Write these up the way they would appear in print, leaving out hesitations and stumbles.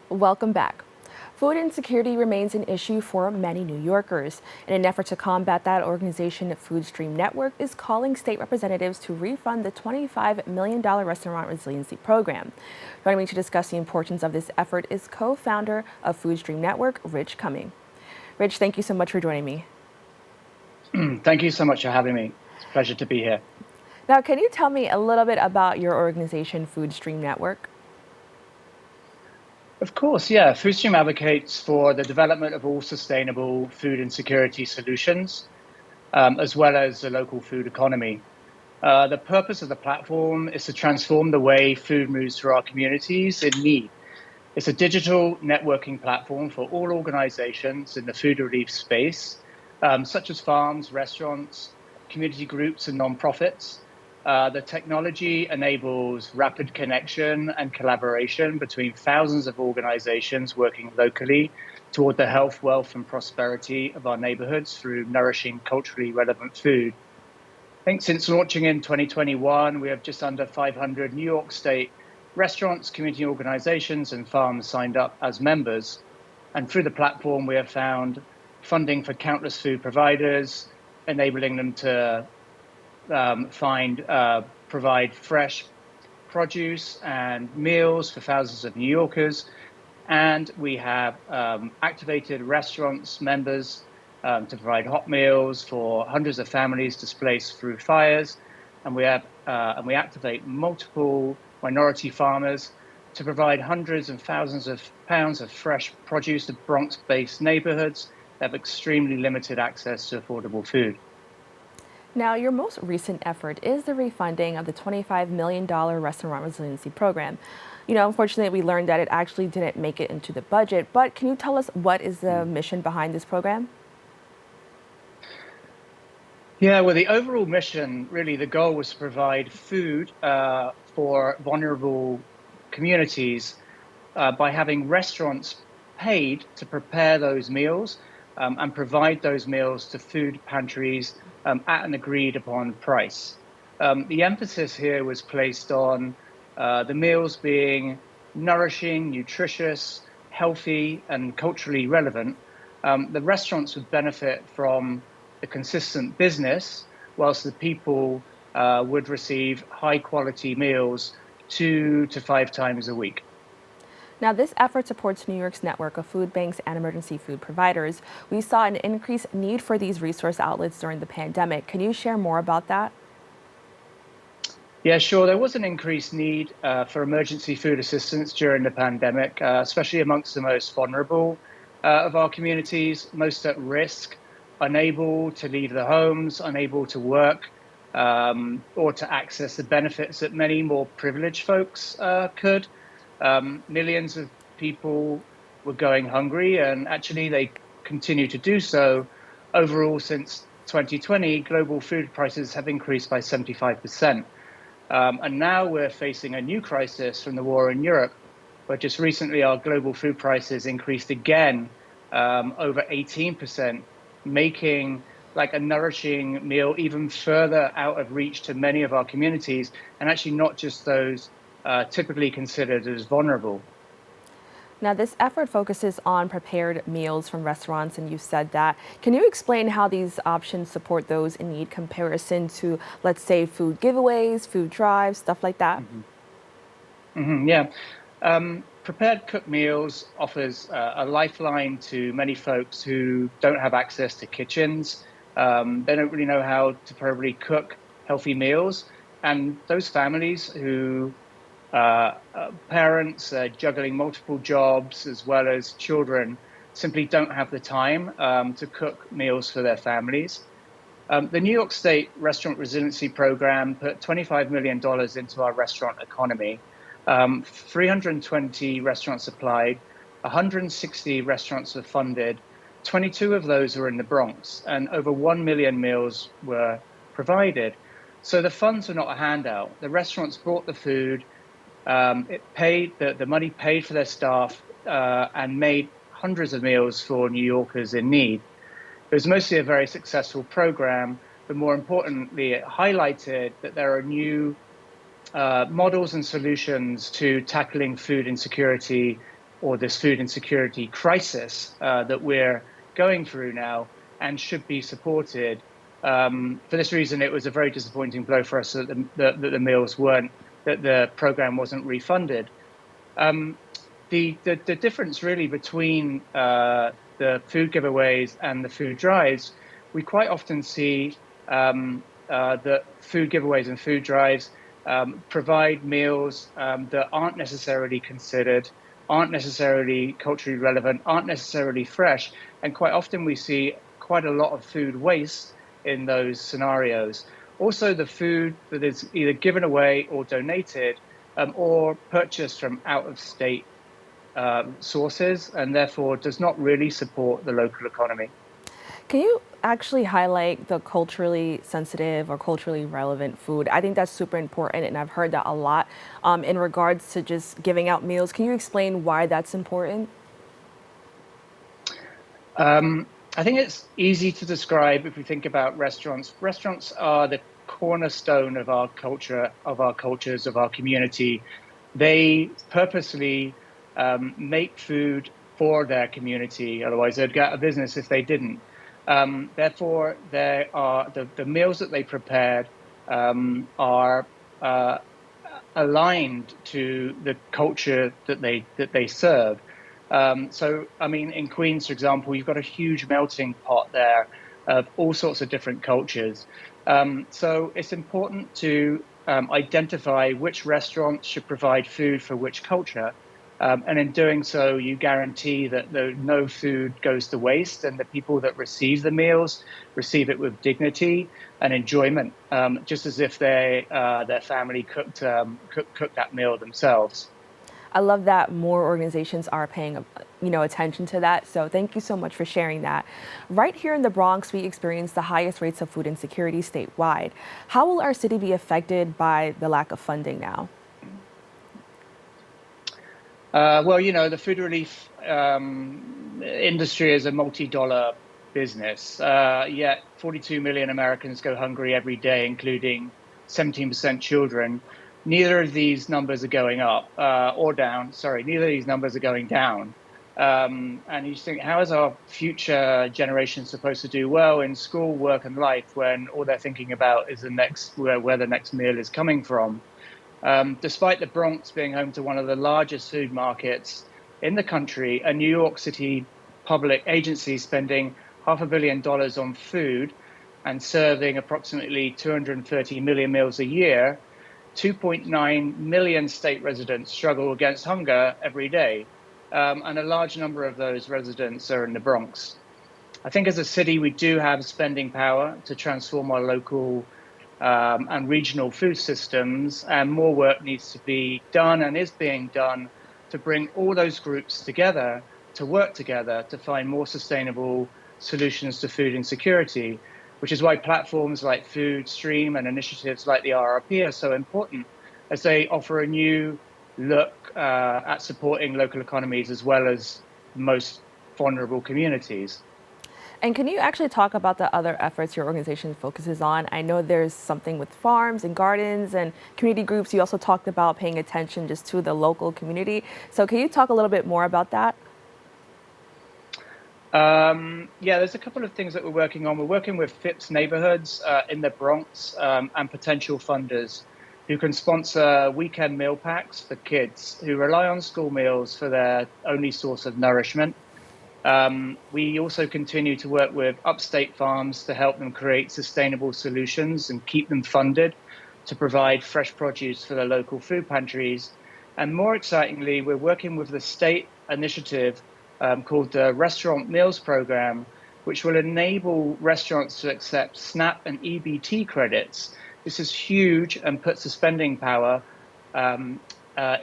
Welcome back. Food insecurity remains an issue for many New Yorkers. In an effort to combat that, organization FoodStream Network is calling state representatives to refund the $25 million Restaurant Resiliency Program. Joining me to discuss the importance of this effort is co-founder of FoodStream Network, Rich Cumming. Rich, thank you so much for joining me. Thank you so much for having me. It's a pleasure to be here. Now, can you tell me a little bit about your organization, FoodStream Network? Of course, yeah. FoodStream advocates for the development of all sustainable food and security solutions, as well as the local food economy. The purpose of the platform is to transform the way food moves through our communities in need. It's a digital networking platform for all organizations in the food relief space, such as farms, restaurants, community groups, and nonprofits. The technology enables rapid connection and collaboration between thousands of organizations working locally toward the health, wealth, and prosperity of our neighborhoods through nourishing, culturally relevant food. I think since launching in 2021, we have just under 500 New York State restaurants, community organizations, and farms signed up as members. And through the platform, we have found funding for countless food providers, enabling them to provide fresh produce and meals for thousands of New Yorkers. And we have activated restaurants members to provide hot meals for hundreds of families displaced through fires. And we activate multiple minority farmers to provide hundreds and thousands of pounds of fresh produce to Bronx-based neighborhoods that have extremely limited access to affordable food. Now, your most recent effort is the refunding of the $25 million Restaurant Resiliency Program. Unfortunately, we learned that it actually didn't make it into the budget, but can you tell us what is the mission behind this program? Yeah, well, the overall mission, really, the goal was to provide food for vulnerable communities by having restaurants paid to prepare those meals and provide those meals to food pantries at an agreed upon price. The emphasis here was placed on the meals being nourishing, nutritious, healthy, and culturally relevant. The restaurants would benefit from the consistent business, whilst the people would receive high quality meals 2 to 5 times a week. Now, this effort supports New York's network of food banks and emergency food providers. We saw an increased need for these resource outlets during the pandemic. Can you share more about that? Yeah, sure. There was an increased need for emergency food assistance during the pandemic, especially amongst the most vulnerable of our communities, most at risk, unable to leave their homes, unable to work, or to access the benefits that many more privileged folks could. Millions of people were going hungry, and actually they continue to do so. Overall, since 2020, global food prices have increased by 75%. And now we're facing a new crisis from the war in Europe, where just recently our global food prices increased again over 18%, making like a nourishing meal even further out of reach to many of our communities, and actually not just those typically considered as vulnerable. Now, this effort focuses on prepared meals from restaurants, and you said that. Can you explain how these options support those in need comparison to, let's say, food giveaways, food drives, stuff like that? Yeah. Prepared cooked meals offers a lifeline to many folks who don't have access to kitchens. They don't really know how to probably cook healthy meals. And those families who parents juggling multiple jobs as well as children simply don't have the time to cook meals for their families. The New York State Restaurant Resiliency Program put $25 million into our restaurant economy. 320 restaurants applied, 160 restaurants were funded, 22 of those were in the Bronx, and over 1 million meals were provided. So the funds were not a handout. The restaurants brought the food, the money paid for their staff, and made hundreds of meals for New Yorkers in need. It was mostly a very successful program, but more importantly, it highlighted that there are new models and solutions to tackling food insecurity or this food insecurity crisis that we're going through now, and should be supported. For this reason, it was a very disappointing blow for us that the meals weren't, that the program wasn't refunded. The difference really between the food giveaways and the food drives, we quite often see that food giveaways and food drives provide meals that aren't necessarily considered, aren't necessarily culturally relevant, aren't necessarily fresh, and quite often we see quite a lot of food waste in those scenarios. Also, the food that is either given away or donated or purchased from out of state sources, and therefore does not really support the local economy. Can you actually highlight the culturally sensitive or culturally relevant food? I think that's super important, and I've heard that a lot in regards to just giving out meals. Can you explain why that's important? I think it's easy to describe if we think about restaurants. Restaurants are the cornerstone of our culture, of our cultures, of our community. They purposely make food for their community. Otherwise, they'd get out of business if they didn't. Therefore, there are the meals that they prepared are aligned to the culture that they serve. So, I mean, in Queens, for example, you've got a huge melting pot there of all sorts of different cultures. So it's important to identify which restaurants should provide food for which culture. And in doing so, you guarantee that no food goes to waste, and the people that receive the meals receive it with dignity and enjoyment, just as if their family cooked that meal themselves. I love that more organizations are paying, attention to that. So thank you so much for sharing that. Right here in the Bronx, we experience the highest rates of food insecurity statewide. How will our city be affected by the lack of funding now? Well, the food relief industry is a multi-dollar business. Yet 42 million Americans go hungry every day, including 17% children. Neither of these numbers are going up or down. Sorry, neither of these numbers are going down. And you just think, how is our future generation supposed to do well in school, work, and life when all they're thinking about is where the next meal is coming from? Despite the Bronx being home to one of the largest food markets in the country, a New York City public agency spending $500 million on food and serving approximately 230 million meals a year, 2.9 million state residents struggle against hunger every day. And a large number of those residents are in the Bronx. I think as a city, we do have spending power to transform our local and regional food systems, and more work needs to be done and is being done to bring all those groups together to work together to find more sustainable solutions to food insecurity, which is why platforms like FoodStream and initiatives like the RRP are so important, as they offer a new look at supporting local economies as well as most vulnerable communities. And can you actually talk about the other efforts your organization focuses on? I know there's something with farms and gardens and community groups. You also talked about paying attention just to the local community. So can you talk a little bit more about that? Yeah, there's a couple of things that we're working on. We're working with FIPS neighborhoods in the Bronx and potential funders who can sponsor weekend meal packs for kids who rely on school meals for their only source of nourishment. We also continue to work with upstate farms to help them create sustainable solutions and keep them funded to provide fresh produce for the local food pantries. And more excitingly, we're working with the state initiative called the Restaurant Meals Program, which will enable restaurants to accept SNAP and EBT credits. This is huge and puts the spending power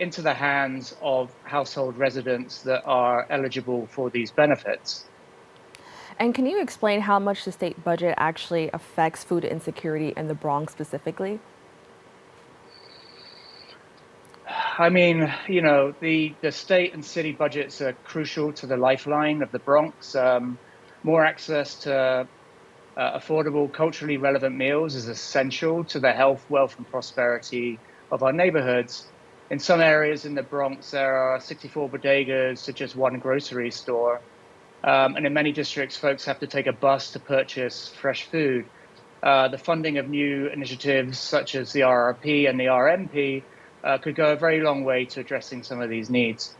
into the hands of household residents that are eligible for these benefits. And can you explain how much the state budget actually affects food insecurity in the Bronx specifically? I mean, the state and city budgets are crucial to the lifeline of the Bronx. More access to affordable, culturally relevant meals is essential to the health, wealth, and prosperity of our neighborhoods. In some areas in the Bronx, there are 64 bodegas to just one grocery store. And in many districts, folks have to take a bus to purchase fresh food. The funding of new initiatives such as the RRP and the RMP could go a very long way to addressing some of these needs.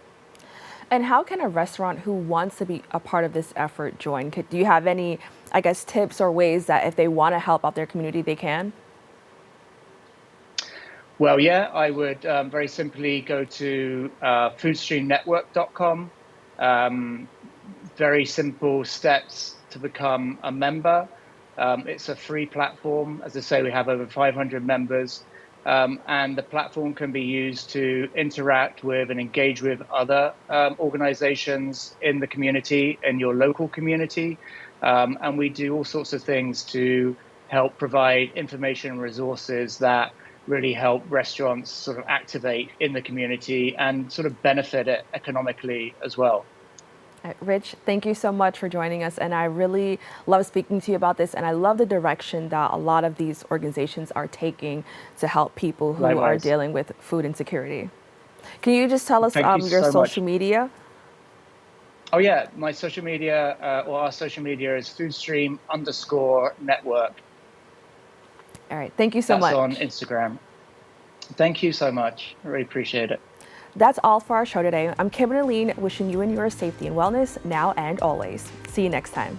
And how can a restaurant who wants to be a part of this effort join? Do you have any, I guess, tips or ways that if they want to help out their community, they can? Well, yeah, I would very simply go to FoodStreamNetwork.com. Very simple steps to become a member. It's a free platform. As I say, we have over 500 members. And the platform can be used to interact with and engage with other organizations in the community, in your local community. And we do all sorts of things to help provide information and resources that really help restaurants sort of activate in the community and sort of benefit it economically as well. Rich, thank you so much for joining us. And I really love speaking to you about this. And I love the direction that a lot of these organizations are taking to help people who are Likewise. dealing with food insecurity. Can you just tell us Thank you your so social much. media? Oh yeah, my social media or our social media is FoodStream_network. All right. Thank you so That's on much. Instagram. Thank you so much. I really appreciate it. That's all for our show today. I'm Kibin Alleyne, wishing you and yours safety and wellness now and always. See you next time.